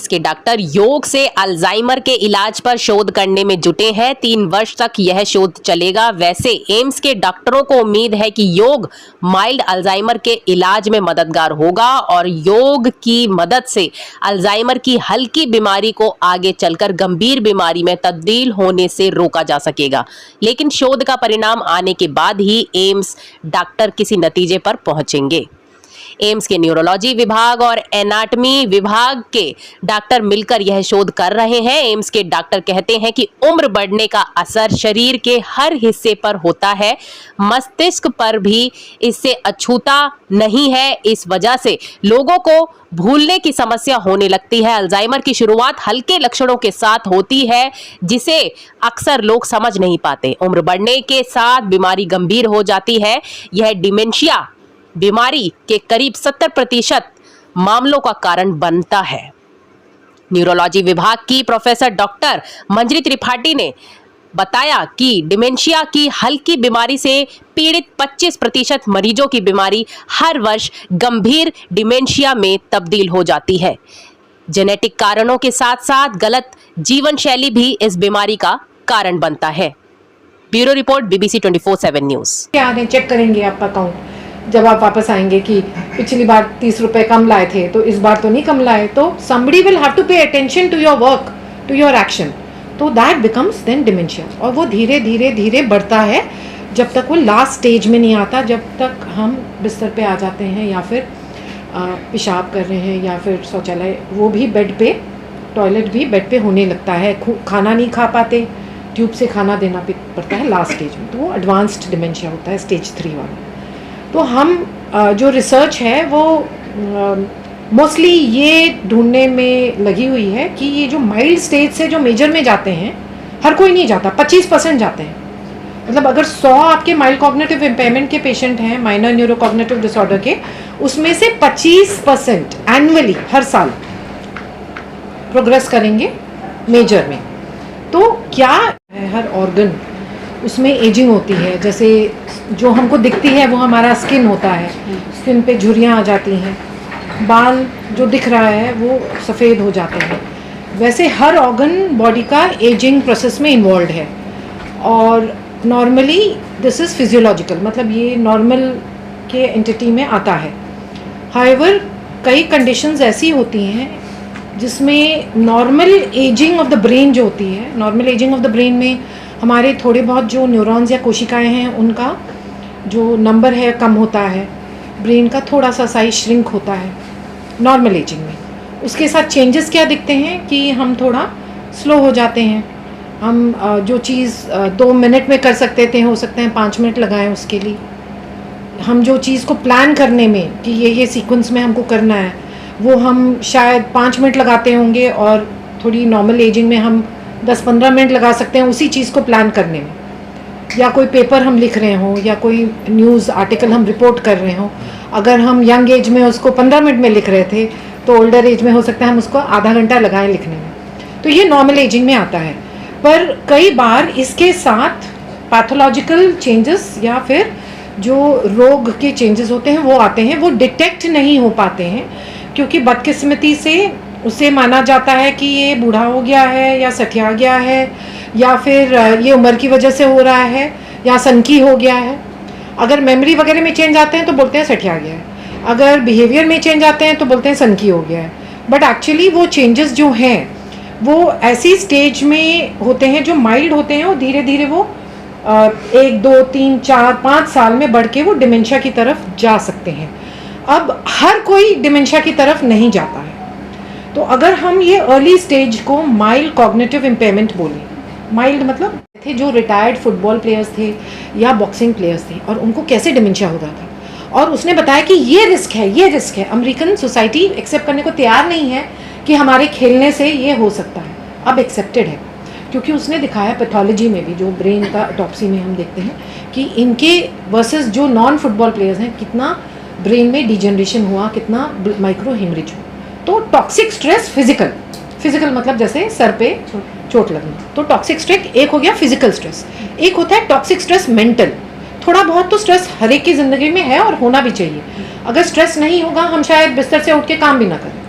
AIIMS के doctor योग से अल्जाइमर के इलाज पर शोध करने में जुटे हैं। 3 वर्ष तक यह शोध चलेगा। वैसे एम्स के डॉक्टरों को उम्मीद है कि योग माइल्ड अल्जाइमर के इलाज में मददगार होगा और योग की मदद से अल्जाइमर की हल्की बीमारी को आगे चलकर गंभीर बीमारी में तब्दील होने से रोका जा सकेगा। लेकिन शोध का परिणाम आने के बाद ही एम्स डॉक्टर किसी नतीजे पर पहुंचेंगे। एम्स के न्यूरोलॉजी विभाग और एनाटमी विभाग के डॉक्टर मिलकर यह शोध कर रहे हैं। एम्स के डॉक्टर कहते हैं कि उम्र बढ़ने का असर शरीर के हर हिस्से पर होता है, मस्तिष्क पर भी इससे अछूता नहीं है। इस वजह से लोगों को भूलने की समस्या होने लगती है। अल्जाइमर की शुरुआत हल्के लक्षणों के साथ होती है, जिसे अक्सर लोग समझ नहीं पाते। उम्र बढ़ने के साथ बीमारी गंभीर हो जाती है। यह डिमेंशिया बीमारी के करीब 70% मामलों का कारण बनता है। न्यूरोलॉजी विभाग की प्रोफेसर डॉक्टर मंजरी त्रिपाठी ने बताया कि डिमेंशिया की हल्की बीमारी से पीड़ित 25% मरीजों की बीमारी हर वर्ष गंभीर डिमेंशिया में तब्दील हो जाती है। जेनेटिक कारणों के साथ साथ गलत जीवन शैली भी इस बीमारी का कारण बनता है। Bureau report BBC 24/7 news. Check करेंगे आपका अकाउंट जब आप वापस आएंगे कि पिछली बार 30 रुपए कम लाए थे तो इस बार तो नहीं कम लाए, तो somebody will have to pay attention to your work, to your action, तो that becomes then dementia। और वो धीरे धीरे धीरे बढ़ता है जब तक वो लास्ट स्टेज में नहीं आता, जब तक हम बिस्तर पे आ जाते हैं या फिर पेशाब कर रहे हैं या फिर शौचालय, वो भी बेड पे, टॉयलेट भी बेड पे होने लगता है, खाना नहीं खा पाते, ट्यूब से खाना देना पड़ता है लास्ट स्टेज में, तो वो एडवांस्ड डिमेंशिया होता है, स्टेज 3 वाला। तो हम जो रिसर्च है वो मोस्टली ये ढूंढने में लगी हुई है कि ये जो माइल्ड स्टेज से जो मेजर में जाते हैं, हर कोई नहीं जाता, 25% जाते हैं। मतलब अगर 100 आपके माइल्ड कॉग्निटिव इम्पेयरमेंट के पेशेंट हैं, माइनर न्यूरोकॉग्निटिव डिसऑर्डर के, उसमें से 25% एनुअली हर साल प्रोग्रेस करेंगे मेजर में। तो क्या है, हर ऑर्गन उसमें एजिंग होती है। जैसे जो हमको दिखती है वो हमारा स्किन होता है, स्किन पे झुर्रियाँ आ जाती हैं, बाल जो दिख रहा है वो सफ़ेद हो जाते हैं। वैसे हर ऑर्गन बॉडी का एजिंग प्रोसेस में इन्वॉल्व है और नॉर्मली दिस इज़ फिजियोलॉजिकल, मतलब ये नॉर्मल के एंटिटी में आता है। हाउएवर कई कंडीशंस ऐसी होती हैं जिसमें normal ageing of the brain जो होती है, normal ageing of the brain में हमारे थोड़े बहुत जो न्यूरॉन्स या कोशिकाएं हैं उनका जो नंबर है कम होता है, ब्रेन का थोड़ा सा साइज श्रिंक होता है नॉर्मल एजिंग में। उसके साथ चेंजेस क्या दिखते हैं कि हम थोड़ा स्लो हो जाते हैं। हम जो चीज़ 2 मिनट में कर सकते थे, हो सकते हैं 5 मिनट लगाएं उसके लिए। हम जो चीज़ को प्लान करने में कि ये सीक्वेंस में हमको करना है, वो हम शायद 5 मिनट लगाते होंगे और थोड़ी नॉर्मल एजिंग में हम 10-15 मिनट लगा सकते हैं उसी चीज़ को प्लान करने में। या कोई पेपर हम लिख रहे हों या कोई न्यूज़ आर्टिकल हम रिपोर्ट कर रहे हों, अगर हम यंग एज में उसको 15 मिनट में लिख रहे थे तो ओल्डर एज में हो सकता है हम उसको आधा घंटा लगाएं लिखने में। तो ये नॉर्मल एजिंग में आता है। पर कई बार इसके साथ पैथोलॉजिकल चेंजेस या फिर जो रोग के चेंजेस होते हैं वो आते हैं, वो डिटेक्ट नहीं हो पाते हैं क्योंकि बदकिस्मती से उसे माना जाता है कि ये बूढ़ा हो गया है या सठिया गया है या फिर ये उम्र की वजह से हो रहा है या सनकी हो गया है। अगर मेमोरी वगैरह में चेंज आते हैं तो बोलते हैं सठिया गया है, अगर बिहेवियर में चेंज आते हैं तो बोलते हैं सनकी हो गया है। बट एक्चुअली वो चेंजेस जो हैं वो ऐसी स्टेज में होते हैं जो माइल्ड होते हैं और धीरे धीरे वो 1, 2, 3, 4, 5 साल में बढ़ के वो डिमेंशिया की तरफ जा सकते हैं। अब हर कोई डिमेंशिया की तरफ नहीं जाता है, तो अगर हम ये अर्ली स्टेज को माइल्ड कॉग्निटिव इम्पेयरमेंट बोलें, माइल्ड मतलब थे जो रिटायर्ड फुटबॉल प्लेयर्स थे या बॉक्सिंग प्लेयर्स थे और उनको कैसे डिमेंशिया हो रहा था और उसने बताया कि ये रिस्क है, ये रिस्क है। अमेरिकन सोसाइटी एक्सेप्ट करने को तैयार नहीं है कि हमारे खेलने से ये हो सकता है। अब एक्सेप्टेड है क्योंकि उसने दिखाया पैथोलॉजी में भी, जो ब्रेन का ऑटोप्सी में हम देखते हैं कि इनके वर्सेस जो नॉन फुटबॉल प्लेयर्स हैं कितना ब्रेन में डिजेनरेशन हुआ, कितना माइक्रो हेमरेज हुआ। तो टॉक्सिक स्ट्रेस फिजिकल मतलब जैसे सर पे चोट लगना, तो टॉक्सिक स्ट्रेस एक हो गया फिजिकल स्ट्रेस, एक होता है टॉक्सिक स्ट्रेस मेंटल। थोड़ा बहुत तो स्ट्रेस हर एक की ज़िंदगी में है और होना भी चाहिए। अगर स्ट्रेस नहीं होगा हम शायद बिस्तर से उठ के काम भी ना करें।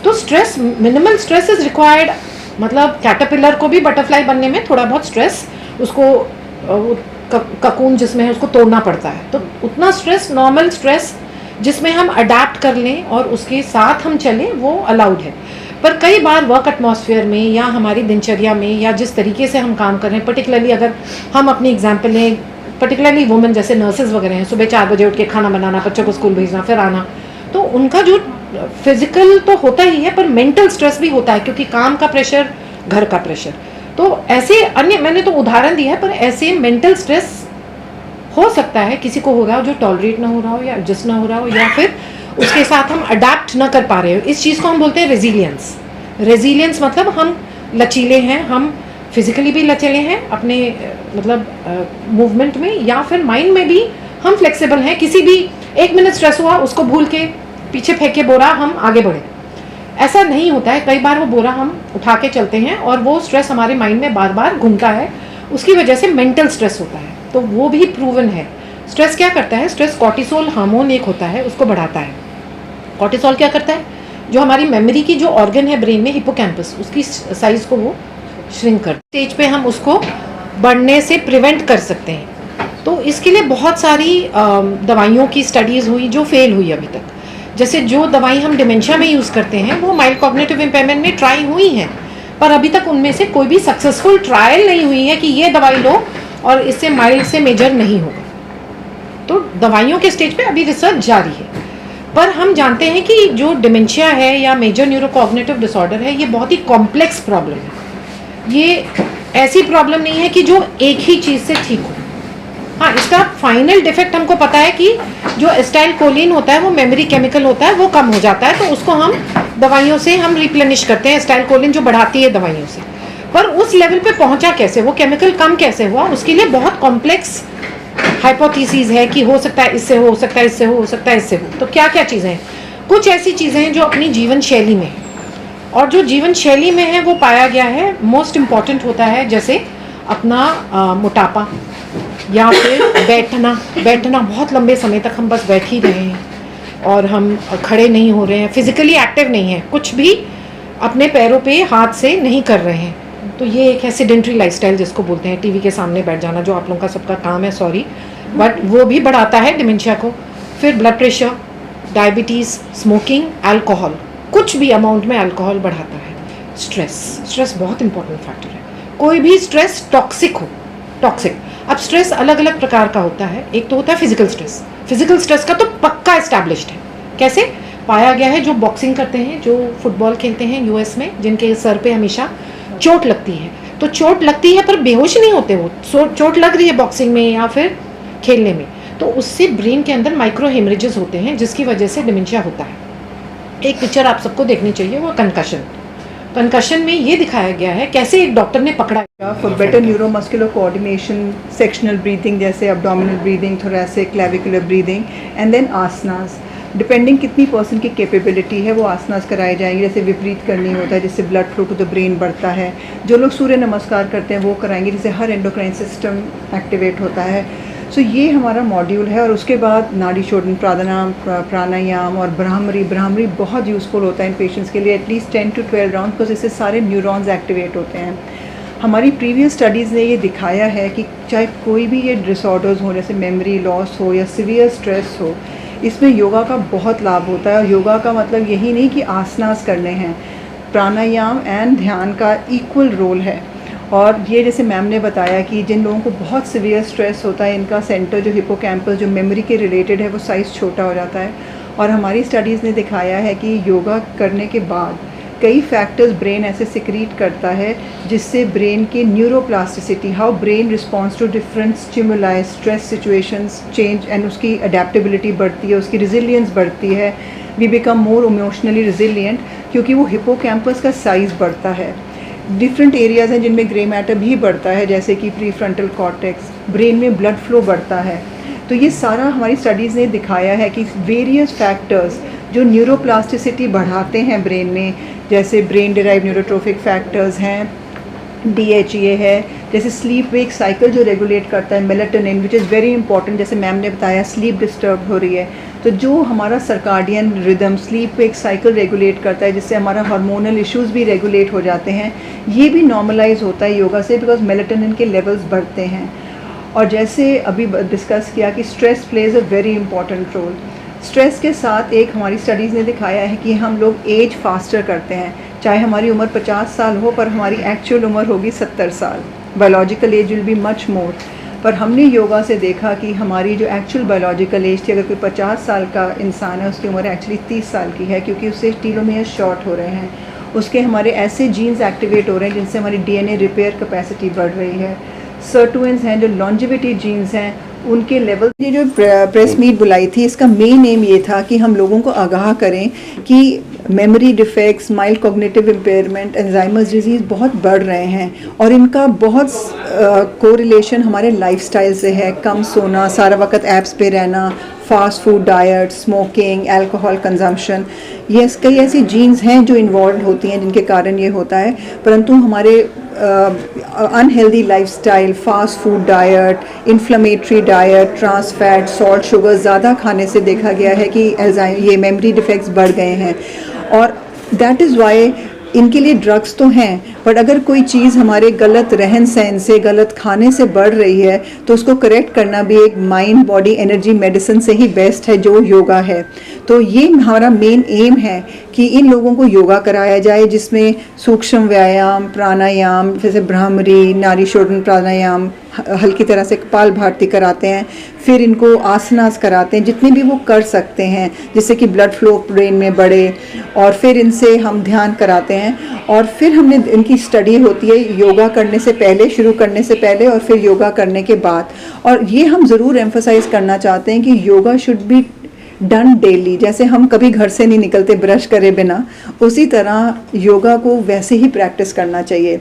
तो stress, minimal stress is required, मतलब कैटरपिलर को भी बटरफ्लाई बनने में थोड़ा बहुत स्ट्रेस, उसको ककून जिसमें है उसको तोड़ना पड़ता है, तो उतना स्ट्रेस, नॉर्मल स्ट्रेस जिसमें हम अडेप्ट कर लें और उसके साथ हम चलें, वो अलाउड है। पर कई बार वर्क एटमॉस्फेयर में या हमारी दिनचर्या में या जिस तरीके से हम काम कर रहे हैं, पर्टिकुलरली अगर हम अपनी एग्जाम्पल लें, पर्टिकुलरली वुमेन जैसे नर्सेज वगैरह हैं, सुबह 4 बजे उठ के खाना बनाना, बच्चों को स्कूल भेजना, फिर आना, तो उनका जो फिजिकल तो होता ही है पर मेंटल स्ट्रेस भी होता है, क्योंकि काम का प्रेशर, घर का प्रेशर। तो ऐसे अन्य, मैंने तो उदाहरण दिया है, पर ऐसे मेंटल स्ट्रेस हो सकता है किसी को हो रहा हो जो टॉलरेट ना हो रहा हो या एडजस्ट ना हो रहा हो, या फिर उसके साथ हम अडेप्ट ना कर पा रहे हो। इस चीज़ को हम बोलते हैं रेजिलियंस। रेजिलियंस मतलब हम लचीले हैं, हम फिजिकली भी लचीले हैं अपने मतलब मूवमेंट में, या फिर माइंड में भी हम फ्लेक्सिबल हैं। किसी भी 1 मिनट स्ट्रेस हुआ, उसको भूल के पीछे फेंके बोरा, हम आगे बढ़े, ऐसा नहीं होता है। कई बार वो बोरा हम उठा के चलते हैं और वो स्ट्रेस हमारे माइंड में बार बार घूमता है, उसकी वजह से मेंटल स्ट्रेस होता है। तो वो भी प्रूवन है। स्ट्रेस क्या करता है? स्ट्रेस कॉर्टिसोल हार्मोन एक होता है, उसको बढ़ाता है। कॉर्टिसोल क्या करता है? जो हमारी मेमोरी की जो ऑर्गन है ब्रेन में, हिपोकैम्पस, उसकी साइज को वो श्रिंक कर, स्टेज पे हम उसको बढ़ने से प्रिवेंट कर सकते हैं। तो इसके लिए बहुत सारी दवाइयों की स्टडीज़ हुई जो फेल हुई अभी तक। जैसे जो दवाई हम डिमेंशिया में यूज़ करते हैं वो माइल्ड कॉग्निटिव इम्पेयरमेंट में ट्राई हुई हैं, पर अभी तक उनमें से कोई भी सक्सेसफुल ट्रायल नहीं हुई है कि ये दवाई लो और इससे माइल्ड से मेजर नहीं होगा। तो दवाइयों के स्टेज पे अभी रिसर्च जारी है, पर हम जानते हैं कि जो डिमेंशिया है या मेजर न्यूरोकॉग्निटिव डिसऑर्डर है, ये बहुत ही कॉम्प्लेक्स प्रॉब्लम है। ये ऐसी प्रॉब्लम नहीं है कि जो एक ही चीज़ से ठीक हो। हाँ, इसका फाइनल डिफेक्ट हमको पता है कि जो एस्टाइलकोलिन होता है, वो मेमोरी केमिकल होता है, वो कम हो जाता है, तो उसको हम दवाइयों से हम रिप्लेनिश करते हैं, एस्टाइलकोलिन जो बढ़ाती है दवाइयों से। पर उस लेवल पे पहुंचा कैसे, वो केमिकल कम कैसे हुआ, उसके लिए बहुत कॉम्प्लेक्स हाइपोथेसिस है कि हो सकता है इससे हो सकता है इससे हो सकता है इससे हो। तो क्या क्या चीज़ें हैं? कुछ ऐसी चीज़ें हैं जो अपनी जीवन शैली में है, और जो जीवन शैली में है वो पाया गया है मोस्ट इम्पॉर्टेंट होता है, जैसे अपना मोटापा, या फिर बैठना बहुत लंबे समय तक हम बस बैठ ही रहे हैं और हम खड़े नहीं हो रहे हैं, फिजिकली एक्टिव नहीं है, कुछ भी अपने पैरों पे हाथ से नहीं कर रहे हैं। तो ये एक है सेडेंटरी लाइफस्टाइल जिसको बोलते हैं, टीवी के सामने बैठ जाना, जो आप लोगों का सबका काम है, सॉरी, बट वो भी बढ़ाता है डिमेंशिया को। फिर blood pressure, diabetes, smoking, alcohol, कुछ भी अमाउंट में अल्कोहल बढ़ाता है। स्ट्रेस बहुत इंपॉर्टेंट फैक्टर है। कोई भी स्ट्रेस टॉक्सिक हो, टॉक्सिक। अब स्ट्रेस अलग अलग प्रकार का होता है। एक तो होता है फिजिकल स्ट्रेस। फिजिकल स्ट्रेस का तो पक्का एस्टैब्लिश्ड है। कैसे पाया गया है? जो बॉक्सिंग करते हैं, जो फुटबॉल खेलते हैं यूएस में, जिनके सर पे हमेशा चोट लगती है, तो चोट लगती है पर बेहोश नहीं होते वो, चोट लग रही है बॉक्सिंग में या फिर खेलने में, तो उससे ब्रेन के अंदर माइक्रो हेमरेजेस होते हैं, जिसकी वजह से डिमेंशिया होता है। एक पिक्चर आप सबको देखनी चाहिए, वो कंकशन में ये दिखाया गया है कैसे एक डॉक्टर ने पकड़ा। For better neuromuscular coordination, sectional breathing जैसे abdominal breathing, thoracic, clavicular breathing, and then asanas. Depending कितनी पर्सन की कैपेबिलिटी है वो आसनास कराए जाएंगे। जैसे विपरीत करनी होता है, जिससे blood flow to the brain बढ़ता है। जो लोग सूर्य नमस्कार करते हैं वो कराएंगे, जिससे हर एंडोक्राइन सिस्टम एक्टिवेट होता है। सो ये हमारा मॉड्यूल है। और उसके बाद नाड़ी शोधन, प्राणायाम और ब्राह्मरी बहुत यूज़फुल होता है इन पेशेंट्स के लिए, एटलीस्ट 10 to 12 राउंड, बिकॉज इससे सारे न्यूरॉन्स एक्टिवेट होते हैं। हमारी प्रीवियस स्टडीज़ ने ये दिखाया है कि चाहे कोई भी ये डिसऑर्डर्स हो, जैसे मेमोरी लॉस हो या सीवियर स्ट्रेस हो, इसमें योगा का बहुत लाभ होता है। और योगा का मतलब यही नहीं कि आसनास करने हैं, प्राणायाम एंड ध्यान का इक्वल रोल है। और ये जैसे मैम ने बताया कि जिन लोगों को बहुत सीवियर स्ट्रेस होता है, इनका सेंटर जो हिपोकैम्पस जो मेमोरी के रिलेटेड है वो साइज़ छोटा हो जाता है। और हमारी स्टडीज़ ने दिखाया है कि योगा करने के बाद कई फैक्टर्स ब्रेन ऐसे सिक्रीट करता है, जिससे ब्रेन की neuroplasticity, how brain response to different stimuli, stress situations change, and उसकी अडेप्टेबिलिटी बढ़ती है, उसकी रेजिलियंस बढ़ती है। We become more emotionally resilient, क्योंकि वो हिपोकैम्पस का साइज़ बढ़ता है। डिफरेंट एरियाज़ हैं जिनमें ग्रे मैटर भी बढ़ता है, जैसे कि प्री फ्रंटल कॉर्टेक्स, ब्रेन में ब्लड फ्लो बढ़ता है। तो ये सारा हमारी स्टडीज़ ने दिखाया है कि वेरियस फैक्टर्स जो न्यूरोप्लास्टिसिटी बढ़ाते हैं ब्रेन में, जैसे ब्रेन डिराइव न्यूरोट्रोफिक फैक्टर्स हैं, DHEA है, जैसे स्लीप वेक साइकिल जो रेगुलेट करता है, melatonin which is very important, जैसे मैम ने बताया स्लीप डिस्टर्ब हो रही है, तो जो हमारा circadian rhythm sleep wake cycle regulate करता है, जिससे हमारा हार्मोनल इश्यूज़ भी रेगुलेट हो जाते हैं, ये भी नॉर्मलाइज होता है योगा से, बिकॉज मेलाटोनिन के लेवल्स बढ़ते हैं। और जैसे अभी डिस्कस किया कि stress plays a very important role. Stress के साथ एक हमारी स्टडीज़ ने दिखाया है कि हम लोग एज फास्टर करते हैं, चाहे हमारी उम्र 50 साल हो पर हमारी एक्चुअल उम्र होगी 70 साल, biological age will be much more. पर हमने योगा से देखा कि हमारी जो एक्चुअल बायोलॉजिकल एज थी, अगर कोई 50 साल का इंसान है उसकी उम्र एक्चुअली 30 साल की है, क्योंकि उससे टीलोमियर्स शॉर्ट हो रहे हैं, उसके हमारे ऐसे जीन्स एक्टिवेट हो रहे हैं जिनसे हमारी DNA रिपेयर कैपेसिटी बढ़ रही है। सर्टुएंस हैं जो लॉन्जिविटी जीन्स हैं, उनके लेवल। ये जो प्रेस मीट बुलाई थी, इसका मेन एम ये था कि हम लोगों को आगाह करें कि memory defects, mild cognitive impairment, Alzheimer's disease बहुत बढ़ रहे हैं और इनका बहुत कोरिलेशन हमारे लाइफस्टाइल से है। कम सोना, सारा वक्त ऐप्स पे रहना, fast food diet, smoking, alcohol consumption, ये कई ऐसी जीन्स हैं जो इन्वॉल्व होती हैं जिनके कारण ये होता है। परंतु हमारे unhealthy lifestyle, fast food diet, inflammatory diet, trans fat, salt, sugar ज़्यादा खाने से देखा गया है कि ये मेमोरी डिफेक्ट्स बढ़ गए हैं। और दैट इज़ वाई इनके लिए ड्रग्स तो हैं, बट अगर कोई चीज़ हमारे गलत रहन सहन से, गलत खाने से बढ़ रही है तो उसको करेक्ट करना भी एक माइंड बॉडी एनर्जी मेडिसिन से ही बेस्ट है, जो योगा है। तो ये हमारा मेन एम है कि इन लोगों को योगा कराया जाए, जिसमें सूक्ष्म व्यायाम, प्राणायाम, जैसे भ्रामरी, नाड़ी शोधन प्राणायाम, हल्की तरह से कपाल भारती कराते हैं, फिर इनको आसनास कराते हैं जितने भी वो कर सकते हैं, जिससे कि ब्लड फ्लो ब्रेन में बढ़े, और फिर इनसे हम ध्यान कराते हैं। और फिर हमने इनकी स्टडी होती है योगा करने से पहले, शुरू करने से पहले, और फिर योगा करने के बाद। और ये हम ज़रूर एम्फसाइज करना चाहते हैं कि yoga should be done daily. जैसे हम कभी घर से नहीं निकलते ब्रश करे बिना, उसी तरह योगा को वैसे ही प्रैक्टिस करना चाहिए।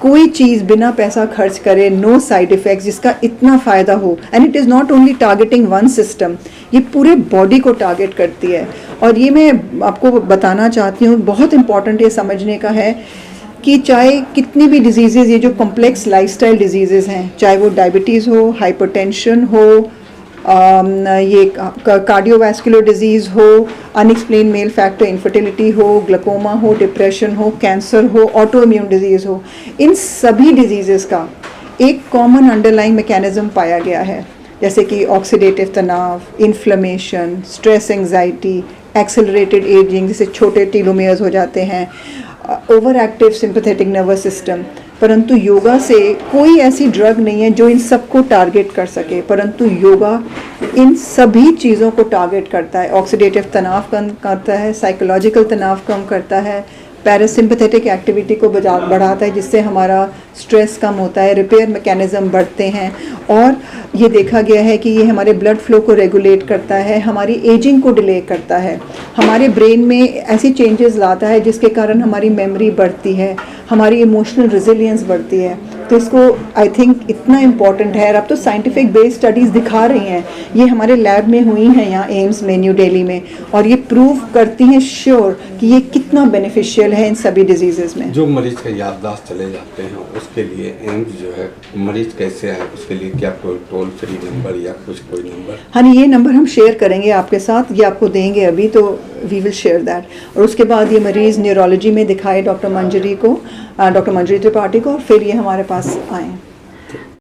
कोई चीज़ बिना पैसा खर्च करे, नो साइड इफ़ेक्ट्स, जिसका इतना फ़ायदा हो। And it is not only targeting one system, ये पूरे बॉडी को टारगेट करती है। और ये मैं आपको बताना चाहती हूँ, बहुत इंपॉर्टेंट ये समझने का है कि चाहे कितनी भी डिजीज़ेज़, ये जो कॉम्प्लेक्स लाइफस्टाइल डिजीज़ेज़ हैं, चाहे वो डायबिटीज़ हो, हाइपरटेंशन हो, ये कार्डियोवैस्कुलर डिजीज़ हो, अनएक्सप्लेन मेल फैक्टर इनफर्टिलिटी हो, ग्लूकोमा हो, डिप्रेशन हो, कैंसर हो, ऑटो इम्यून डिजीज़ हो, इन सभी डिजीज़ेस का एक कॉमन अंडरलाइंग मैकेनिज्म पाया गया है, जैसे कि ऑक्सीडेटिव तनाव, inflammation, stress, anxiety, accelerated ageing, जैसे छोटे टीलोमियर्स हो जाते हैं, over active sympathetic nervous system. परंतु योगा से कोई ऐसी ड्रग नहीं है जो इन सबको टारगेट कर सके, परंतु योगा इन सभी चीज़ों को टारगेट करता है। ऑक्सीडेटिव तनाव कम करता है, साइकोलॉजिकल तनाव कम करता है, पैरासिम्पैथेटिक एक्टिविटी को बढ़ाता है, जिससे हमारा स्ट्रेस कम होता है, रिपेयर मैकेनिज़्म बढ़ते हैं। और ये देखा गया है कि ये हमारे ब्लड फ्लो को रेगुलेट करता है, हमारी एजिंग को डिले करता है, हमारे ब्रेन में ऐसी चेंजेस लाता है जिसके कारण हमारी मेमोरी बढ़ती है, हमारी इमोशनल रेजिलियंस बढ़ती है। तो इसको आई थिंक इतना इम्पॉर्टेंट है। और अब तो साइंटिफिक बेस्ड स्टडीज़ दिखा रही हैं, ये हमारे लैब में हुई हैं यहाँ एम्स में, न्यू दिल्ली में, और ये प्रूव करती हैं श्योर कि ये कितना बेनिफिशियल है इन सभी डिजीज़ेज़ में। जो मरीज का याददाश्त चले जाते हैं उसके लिए एम्स जो है, मरीज कैसे आए उसके लिए क्या कोई टोल फ्री नंबर या कोई नंबर? हाँ, ये नंबर हम शेयर करेंगे आपके साथ, ये आपको देंगे अभी, तो वी विल शेयर दैट। और उसके बाद ये मरीज़ न्यूरोलॉजी में दिखाए डॉक्टर मंजरी त्रिपाठी को, और फिर ये हमारे पास आए।